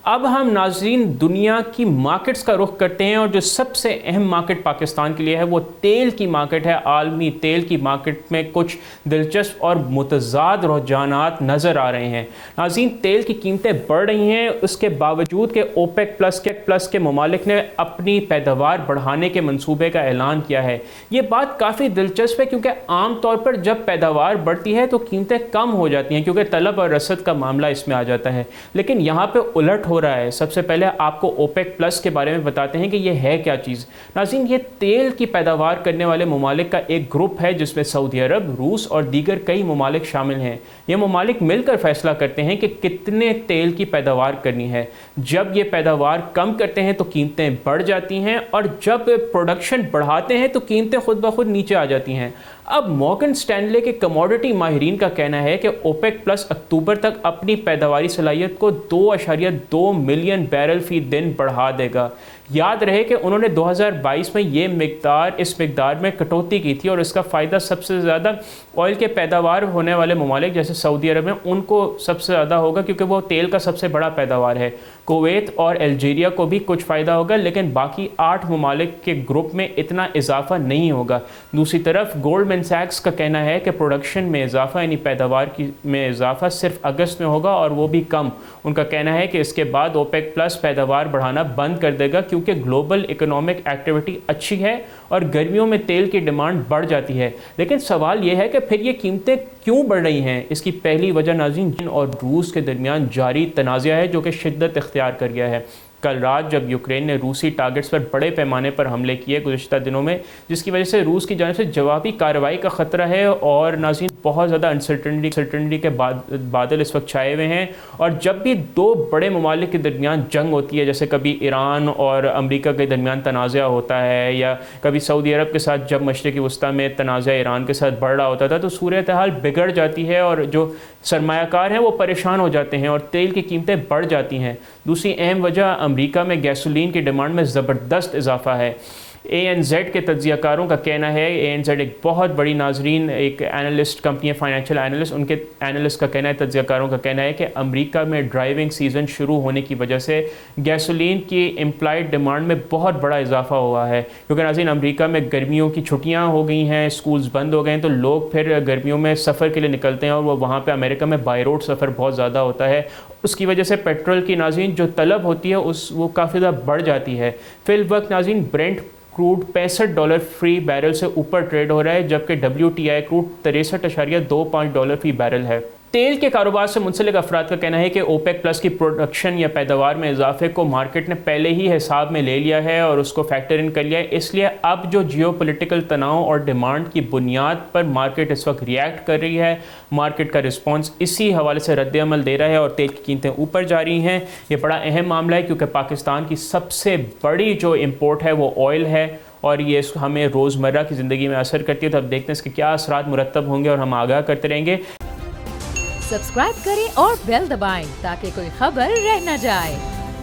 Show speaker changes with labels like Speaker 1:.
Speaker 1: اب ہم ناظرین دنیا کی مارکیٹس کا رخ کرتے ہیں، اور جو سب سے اہم مارکیٹ پاکستان کے لیے ہے وہ تیل کی مارکیٹ ہے۔ عالمی تیل کی مارکیٹ میں کچھ دلچسپ اور متضاد رجحانات نظر آ رہے ہیں۔ ناظرین تیل کی قیمتیں بڑھ رہی ہیں، اس کے باوجود کہ اوپیک پلس کے ممالک نے اپنی پیداوار بڑھانے کے منصوبے کا اعلان کیا ہے۔ یہ بات کافی دلچسپ ہے کیونکہ عام طور پر جب پیداوار بڑھتی ہے تو قیمتیں کم ہو جاتی ہیں کیونکہ طلب اور رسد کا معاملہ اس میں آ جاتا ہے، لیکن یہاں پہ الٹ ہو رہا ہے۔ سب سے پہلے آپ کو اوپیک پلس کے بارے میں بتاتے ہیں کہ یہ ہے کیا چیز۔ ناظرین یہ تیل کی پیداوار کرنے والے ممالک کا ایک گروپ ہے جس میں سعودی عرب، روس اور دیگر کئی ممالک شامل ہیں۔ یہ ممالک مل کر فیصلہ کرتے ہیں کہ کتنے تیل کی پیداوار کرنی ہے۔ جب یہ پیداوار کم کرتے ہیں تو قیمتیں بڑھ جاتی ہیں، اور جب پروڈکشن بڑھاتے ہیں تو قیمتیں خود بخود نیچے آ جاتی ہیں۔ اب مورگن سٹینلے کے کموڈٹی ماہرین کا کہنا ہے کہ اوپیک پلس اکتوبر تک اپنی پیداواری صلاحیت کو 2.2 ملین بیرل فی دن بڑھا دے گا۔ یاد رہے کہ انہوں نے 2022 میں اس مقدار میں کٹوتی کی تھی، اور اس کا فائدہ سب سے زیادہ آئل کے پیداوار ہونے والے ممالک جیسے سعودی عرب میں ان کو سب سے زیادہ ہوگا کیونکہ وہ تیل کا سب سے بڑا پیداوار ہے۔ کویت اور الجیریا کو بھی کچھ فائدہ ہوگا، لیکن باقی 8 ممالک کے گروپ میں اتنا اضافہ نہیں ہوگا۔ دوسری طرف گولڈمین سیکس کا کہنا ہے کہ پروڈکشن میں اضافہ یعنی پیداوار میں اضافہ صرف اگست میں ہوگا، اور وہ بھی کم۔ ان کا کہنا ہے کہ اس کے بعد اوپیک پلس پیداوار بڑھانا بند کر دے گا کیونکہ گلوبل اکنامک ایکٹیویٹی اچھی ہے اور گرمیوں میں تیل کی ڈیمانڈ بڑھ جاتی ہے۔ لیکن سوال یہ ہے کہ پھر یہ قیمتیں کیوں بڑھ رہی ہیں؟ اس کی پہلی وجہ ناظرین چین اور روس کے درمیان جاری تنازع ہے جو کہ شدت اختیار کر گیا ہے۔ کل رات جب یوکرین نے روسی ٹارگٹس پر بڑے پیمانے پر حملے کیے گزشتہ دنوں میں، جس کی وجہ سے روس کی جانب سے جوابی کارروائی کا خطرہ ہے، اور ناظرین بہت زیادہ انسرٹنٹی کے بادل اس وقت چھائے ہوئے ہیں۔ اور جب بھی دو بڑے ممالک کے درمیان جنگ ہوتی ہے، جیسے کبھی ایران اور امریکہ کے درمیان تنازع ہوتا ہے، یا کبھی سعودی عرب کے ساتھ جب مشرقی وسطیٰ میں تنازع ایران کے ساتھ بڑھ رہا ہوتا تھا، تو صورتحال بگڑ جاتی ہے اور جو سرمایہ کار ہیں وہ پریشان ہو جاتے ہیں اور تیل کی قیمتیں بڑھ جاتی ہیں۔ دوسری اہم وجہ امریکہ میں گیسولین کی ڈیمانڈ میں زبردست اضافہ ہے۔ ANZ کے تجزیہ کاروں کا کہنا ہے، ANZ ایک بہت بڑی ناظرین ایک اینالسٹ کمپنی ہے، فائنینشیل اینالسٹ، ان کے اینالسٹ کا کہنا ہے، تجزیہ کاروں کا کہنا ہے کہ امریکہ میں ڈرائیونگ سیزن شروع ہونے کی وجہ سے گیسولین کی امپلائڈ ڈیمانڈ میں بہت بڑا اضافہ ہوا ہے، کیونکہ ناظرین امریکہ میں گرمیوں کی چھٹیاں ہو گئی ہیں، اسکولز بند ہو گئے ہیں، تو لوگ پھر گرمیوں میں سفر کے لیے نکلتے ہیں، اور وہ وہاں پہ امریکہ میں بائی روڈ سفر بہت زیادہ ہوتا ہے۔ اس کی وجہ سے پیٹرول کی ناظرین جو طلب ہوتی ہے وہ کافی زیادہ بڑھ جاتی ہے۔ فی الوقت ناظرین برنٹ کروڈ $65 فی بیرل سے اوپر ٹریڈ ہو رہا ہے، جبکہ WTI کروڈ $63.25 فی بیرل ہے۔ تیل کے کاروبار سے منسلک افراد کا کہنا ہے کہ اوپیک پلس کی پروڈکشن یا پیداوار میں اضافے کو مارکیٹ نے پہلے ہی حساب میں لے لیا ہے اور اس کو فیکٹر ان کر لیا ہے، اس لیے اب جو جیو پولیٹیکل تناؤ اور ڈیمانڈ کی بنیاد پر مارکیٹ اس وقت ریئیکٹ کر رہی ہے، مارکیٹ کا رسپانس اسی حوالے سے رد عمل دے رہا ہے اور تیل کی قیمتیں اوپر جا رہی ہیں۔ یہ بڑا اہم معاملہ ہے کیونکہ پاکستان کی سب سے بڑی جو امپورٹ ہے وہ آئل ہے، اور یہ ہمیں روزمرہ کی زندگی میں اثر کرتی ہے، تو اب دیکھتے ہیں اس کے کیا اثرات مرتب ہوں گے اور ہم آگاہ کرتے رہیں گے۔
Speaker 2: سبسکرائب کریں اور بیل دبائیں تاکہ کوئی خبر رہ نہ جائے۔